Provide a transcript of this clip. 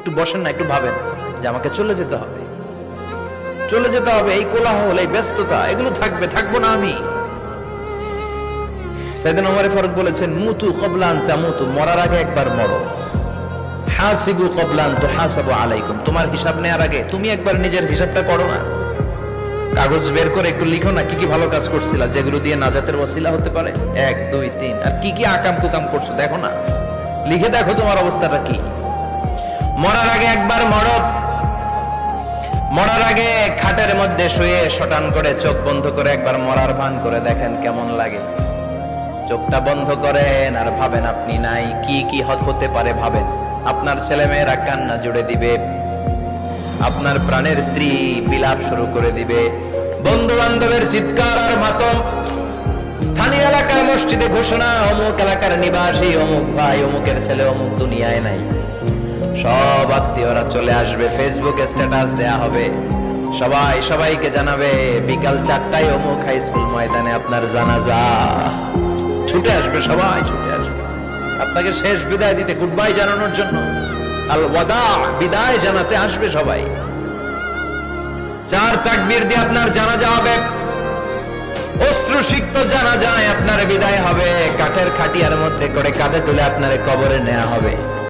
একটু বসেন না, একটু ভাবেন যে আমাকে চলে যেতে হবে, চলে যেতে হবে। এই কোলাহল, এই ব্যস্ততা, এগুলো থাকবে, থাকবো না আমি। সাইয়েদনা ওমর ফারুক বলেছেন, মুতু ক্বাবলা আন তামুতু, মরার আগে একবার মরো। হাসিবু ক্বাবলা আন তুহাসাবু আলাইকুম, তোমার হিসাব নেওয়ার আগে তুমি একবার নিজের হিসাবটা করো না। কাগজ বের করে একটু লিখো না, কি কি ভালো কাজ করছিলা যেগুলো দিয়ে নাজাতের ওসিলা হতে পারে, 1 2 3, আর কি কি আকাম কুকাম করছো দেখো না, লিখে দেখো তোমার অবস্থাটা কি। মরার আগে একবার মরো। মরার আগে খাটের মধ্যে শুয়ে শটান করে চোখ বন্ধ করে একবার মরার ভান করে দেখেন কেমন লাগে। চোখটা বন্ধ করেন আর ভাবেন আপনি নাই, কি কি হতে পারে ভাবেন। আপনার ছেলে মেয়েরা কান্না জুড়ে দিবে, আপনার প্রাণের স্ত্রী বিলাপ শুরু করে দিবে, বন্ধু বান্ধবের চিৎকার আর মাতম, স্থানীয় এলাকার মসজিদে ঘোষণা, অমুক এলাকার নিবাসী অমুক ভাই অমুকের ছেলে অমুক দুনিয়ায় নাই। সব আত্মীয়রা চলে আসবে, ফেসবুকে স্ট্যাটাস দেয়া হবে, সবাই সবাইকে জানাবে বিকাল 4টায় অমুক হাই স্কুল ময়দানে আপনার জানাজা। ছুটে আসবে, সবাই ছুটে আসবে আপনাকে শেষ বিদায় দিতে, গুড বাই জানানোর জন্য, আল ওয়াদা, বিদায় জানাতে আসবে সবাই। 4 তাকবীর দিয়ে আপনার জানাজা হবে, অশ্রুসিক্ত জানাজায় আপনার বিদায় হবে, কাঠের খাটিয়ার মধ্যে করে কাঁধে তুলে আপনার কবরে নেওয়া হবে।